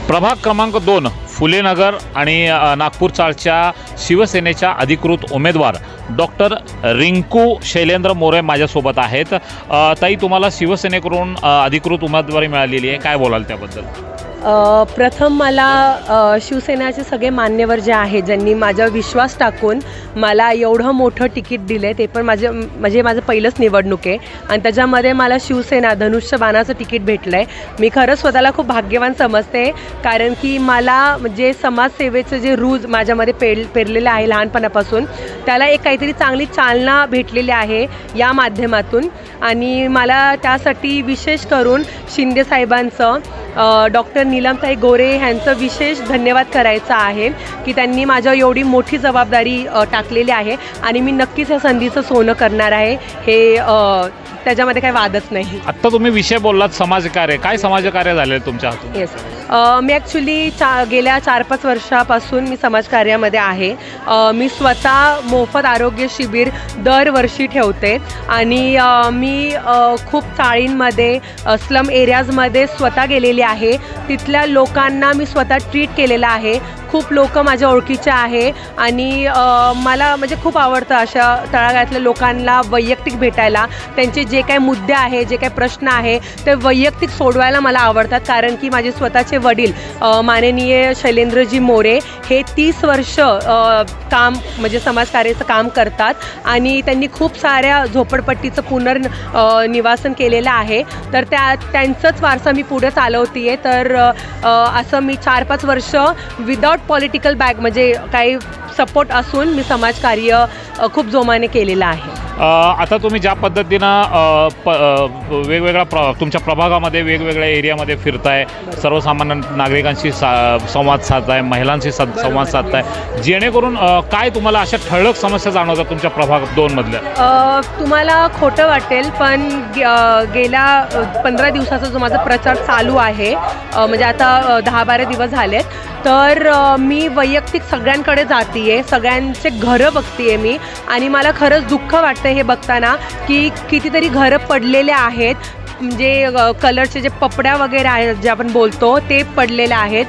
प्रभाग क्रमांक 2 फुलेनगर आणि नागपूर चाळच्या शिवसेनेच्या अधिकृत उमेदवार डॉक्टर रिंकू शैलेंद्र मोरे माझ्यासोबत आहेत। ताई, तुम्हाला शिवसेनेकडून अधिकृत उमेदवारी मिळालेली आहे, काय बोलाल त्याबद्दल? प्रथम मला शिवसेनेचे सगळे मान्यवर जे आहेत ज्यांनी माझ्यावर विश्वास टाकून मला एवढं मोठं तिकीट दिले, ते पण माझं पहिलंच निवडणूक आहे आणि त्याच्यामध्ये मला शिवसेना धनुष्यबाणाचं तिकीट भेटलं आहे। मी खरंच स्वतःला खूप भाग्यवान समजते, कारण की मला जे समाजसेवेचं जे रूज माझ्यामध्ये पेरलेलं आहे लहानपणापासून, त्याला एक काहीतरी चांगली चालना भेटलेली आहे या माध्यमातून। आणि मला त्यासाठी विशेष करून शिंदे साहेबांचं, डॉक्टर नीलमताई गोरे यांचं विशेष धन्यवाद करायचा आहे की त्यांनी माझ्यावर एवढी मोठी जबाबदारी टाकलेली आहे आणि मी नक्कीच या संधीचं सोनं करणार आहे, हे त्याच्यामध्ये काही वादच नाही। आत्ता तुम्ही विषय बोललात समाजकार्य, काय समाजकार्य झाले तुमच्या हातून? येस, मी ॲक्च्युली गेल्या 4-5 वर्षापासून मी समाजकार्यामध्ये आहे। मी स्वतः मोफत आरोग्य शिबिर दरवर्षी ठेवते आणि मी खूप चाळींमध्ये स्लम एरियाजमध्ये स्वतः गेलेली आहे, तिथल्या लोकांना मी स्वतः ट्रीट केलेलं आहे। खूप लोक माझ्या ओळखीचे आहे आणि मला म्हणजे खूप आवडतं अशा तळागाळातल्या लोकांना वैयक्तिक भेटायला, त्यांचे जे काही मुद्दे आहे, जे काही प्रश्न आहे ते वैयक्तिक सोडवायला मला आवडतात। कारण की माझे स्वतःचे वडील माननीय शैलेंद्रजी मोरे हे 30 वर्ष काम म्हणजे समाजकार्याचं काम करतात आणि त्यांनी खूप साऱ्या झोपडपट्टीचं पुनर्निवासन केलेलं आहे, तर त्यांचंच वारसा मी पुढे चालवते आहे। तर असं मी 4-5 वर्ष विदाउट पॉलिटिकल बॅग म्हणजे काही सपोर्ट असून मी समाजकार्य खूप जोमाने केलेलं आहे। आता तुम्ही ज्या पद्धतीनं वेगवेगळ्या तुमच्या प्रभागामध्ये वेगवेगळ्या एरियामध्ये फिरताय, सर्वसामान्य नागरिकांशी संवाद साधताय, महिलांशी संवाद साधताय, जेणेकरून काय तुम्हाला अशा ठळक समस्या जाणवतात तुमच्या प्रभाग 2 मधल्या? तुम्हाला खोटं वाटेल पण गेल्या 15 दिवसाचा जो माझा प्रचार चालू आहे, म्हणजे आता 10-12 दिवस झालेत, तर मी वैयक्तिक सगळ्यांकडे जातीये, सगळ्यांचे घरं बघतीये मी आणि मला खरंच दुःख वाटतं हे बघताना की कितीतरी घरं पडलेले आहेत, म्हणजे कलरचे जे पपड्या वगैरे आहेत जे आपण बोलतो ते पडलेले आहेत,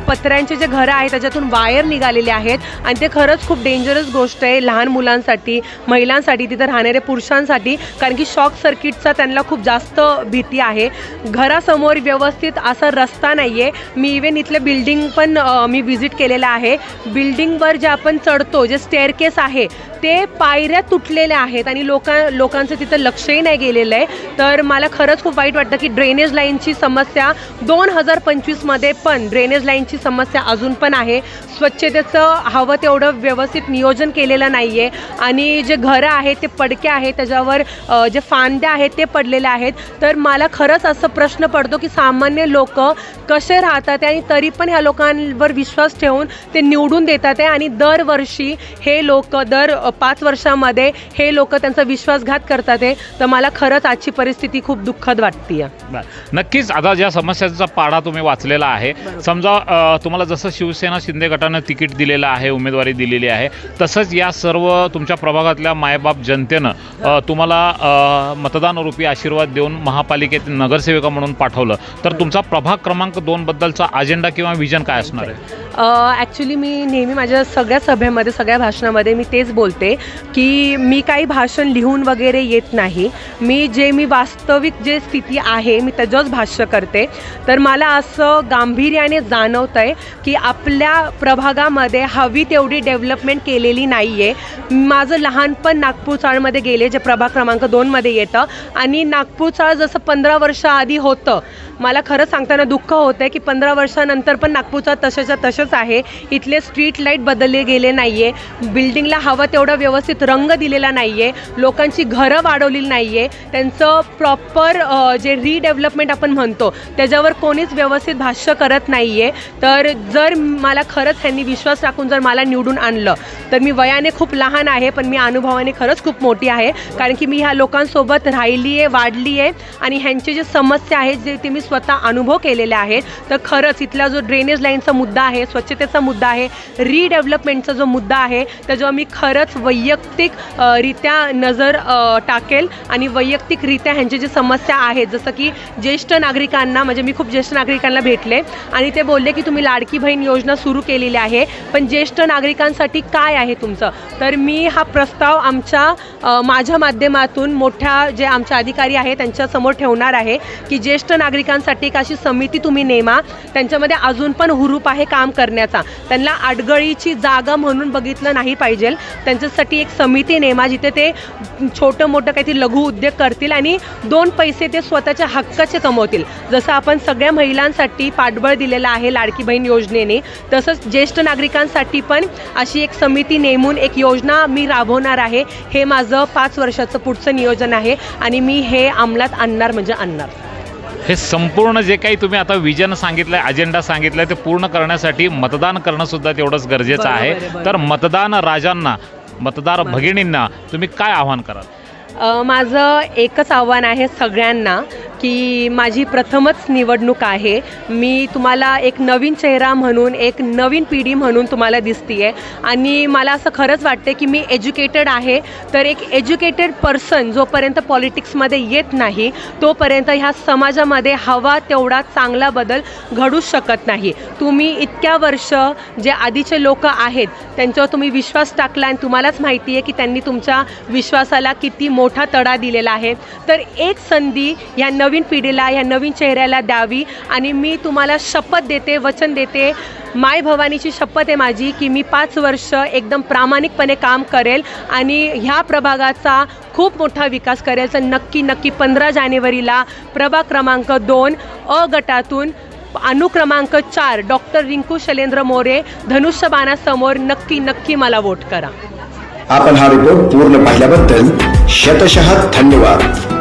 पत्र्यांचे जे घरं आहेत त्याच्यातून वायर निघालेले आहेत आणि ते खरंच खूप डेंजरस गोष्ट आहे लहान मुलांसाठी, महिलांसाठी, तिथं राहणाऱ्या पुरुषांसाठी, कारण की शॉक सर्किटचा त्यांना खूप जास्त भीती आहे। घरासमोर व्यवस्थित असा रस्ता नाही आहे। मी इवन इथले बिल्डिंग पण मी व्हिजिट केलेलं आहे, बिल्डिंगवर जे आपण चढतो जे स्टेअरकेस आहे ते पायऱ्या तुटलेल्या आहेत आणि लोकांचं तिथं लक्षही नाही गेलेलं आहे। तर मला खरंच खूप वाईट वाटतं की ड्रेनेज लाईनची समस्या 2025मध्ये पण ड्रेनेज लाईनची समस्या अजून पण आहे, स्वच्छतेचं हवं तेवढं व्यवस्थित नियोजन केलेलं नाही आहे आणि जे घरं आहेत ते पडके आहेत, त्याच्यावर जे फांद्या आहेत ते पडलेले आहेत। तर मला खरंच असं प्रश्न पडतो की सामान्य लोक कसे राहतात आणि तरी पण ह्या लोकांवर विश्वास ठेवून ते निवडून देतात आहे आणि दरवर्षी हे लोक दर 5 वर्षामध्ये हे लोक त्यांचा विश्वासघात करतात आहे। तर मला खरंच आजची परिस्थिती खूप दुःखद वाटते। नक्कीच, आता ज्या समस्याचा पाढा तुम्ही वाचलेला आहे, समजा तुम्हाला जसं शिवसेना शिंदे गटानं तिकीट दिलेलं आहे, उमेदवारी दिलेली आहे, तसंच या सर्व तुमच्या प्रभागातल्या मायबाप जनतेनं तुम्हाला मतदानरूपी आशीर्वाद देऊन महापालिकेत नगरसेविका म्हणून पाठवलं, तर तुमचा प्रभाग क्रमांक 2 बद्दलचा अजेंडा किंवा विजन काय असणार आहे? ॲक्च्युली मी नेहमी माझ्या सगळ्या सभेमध्ये, सगळ्या भाषणामध्ये मी तेच बोलते की मी काही भाषण लिहून वगैरे येत नाही, मी वास्तविक जे स्थिती आहे मी त्याच्याच भाष्य करते। तर मला असं गांभीर्याने जाणवतं आहे की आपल्या प्रभागामध्ये हवी तेवढी डेव्हलपमेंट केलेली नाही आहे। माझं लहानपण नागपूर चाळमध्ये गेले, जे प्रभाग क्रमांक 2मध्ये येतं, आणि नागपूर चाळ जसं 15 वर्षाआधी होतं, मला खरं सांगताना दुःख होतं की 15 वर्षानंतर पण नागपूरचा तशाच्या तसंच आहे। इथले स्ट्रीट लाईट बदलले गेले नाही आहे, बिल्डिंगला हवं तेवढा व्यवस्थित रंग दिलेला नाही आहे, लोकांची घरं वाढवलेली नाही आहे, त्यांचं प्रॉपर जे रिडेव्हलपमेंट आपण म्हणतो त्याच्यावर कोणीच व्यवस्थित भाष्य करत नाही आहे। तर जर मला खरंच ह्यांनी विश्वास टाकून जर मला निवडून आणलं, तर मी वयाने खूप लहान आहे पण मी अनुभवाने खरंच खूप मोठी आहे, कारण की मी ह्या लोकांसोबत राहिली आहे, वाढली आहे आणि ह्यांचे जे समस्या आहेत जे ते मी स्वतः अनुभव केलेले आहेत। तर खरंच इथला जो ड्रेनेज लाईनचा मुद्दा आहे, स्वच्छतेचा मुद्दा आहे, रिडेव्हलपमेंटचा जो मुद्दा आहे त्याच्यावर मी खरंच वैयक्तिक रित्या नजर टाकेल आणि वैयक्तिकरित्या ह्यांची जी समस्या आहेत, जसं की ज्येष्ठ नागरिकांना, म्हणजे मी खूप ज्येष्ठ नागरिकांना भेटले आणि ते बोलले की तुम्ही लाडकी बहीण योजना सुरू केलेली आहे, पण ज्येष्ठ नागरिकांसाठी काय आहे तुमचं. तर मी हा प्रस्ताव माझ्या माध्यमातून मोठ्या जे आमचे अधिकारी आहेत त्यांच्यासमोर ठेवणार आहे की ज्येष्ठ नागरिकांसाठी एक अशी समिती तुम्ही नेमा, त्यांच्यामध्ये अजून पण हुरूप आहे काम करण्याचा, त्यांना अडगळीची जागा म्हणून बघितलं नाही पाहिजे, त्यांच्यासाठी एक समिती नेमा जिथे ते छोटं मोठं काहीतरी लघु उद्योग करतील आणि 2 पैसे ते स्वतःच्या हक्काचे कमवतील. जसं आपण सगळ्या महिलांसाठी पाठबळ दिलेलं आहे लाडकी बहीण योजनेने, तसंच ज्येष्ठ नागरिकांसाठी पण अशी एक समिती नेमून एक योजना मी राबवणार आहे. हे माझं 5 वर्षाचं पुढचं नियोजन आहे आणि मी हे अंमलात आणणार म्हणजे आणणार. हे संपूर्ण जे काही तुम्ही आता विजन सांगितलंय, अजेंडा सांगितलाय, ते पूर्ण करण्यासाठी मतदान करणं सुद्धा तेवढंच गरजेचं आहे. तर मतदान राजांना, मतदार भगिनींना तुम्ही काय आव्हान कराल? माझं एकच आव्हान आहे सगळ्यांना की माझी प्रथमच निवडणूक आहे. मी तुम्हाला एक नवीन चेहरा म्हणून, एक नवीन पिढी म्हणून तुम्हाला दिसते आणि मला असं खरंच वाटते की मी एज्युकेटेड आहे. तर एक एज्युकेटेड पर्सन जोपर्यंत पॉलिटिक्समध्ये येत नाही तोपर्यंत ह्या समाजामध्ये हवा तेवढा चांगला बदल घडूच शकत नाही. तुम्ही इतक्या वर्ष जे आधीचे लोक आहेत त्यांच्यावर तुम्ही विश्वास टाकला आणि तुम्हालाच माहिती आहे की त्यांनी तुमच्या विश्वासाला किती मोठा तडा दिलेला आहे. तर एक संधी ह्या नवीन पिढीला, ह्या नवीन चेहऱ्याला द्यावी आणि मी तुम्हाला शपथ देते, वचन देते, माय भवानीची शपथ आहे माझी की मी 5 वर्ष एकदम प्रामाणिकपणे काम करेल आणि ह्या प्रभागाचा खूप मोठा विकास करेल. तर नक्की 15 जानेवारीला प्रभाग क्रमांक 2 अ गटातून अनुक्रमांक 4 डॉक्टर रिंकू शैलेंद्र मोरे धनुष्यबाणासमोर नक्की मला वोट करा. आपण हा रिपोर्ट पूर्ण पाहिल्याबद्दल शतशः धन्यवाद.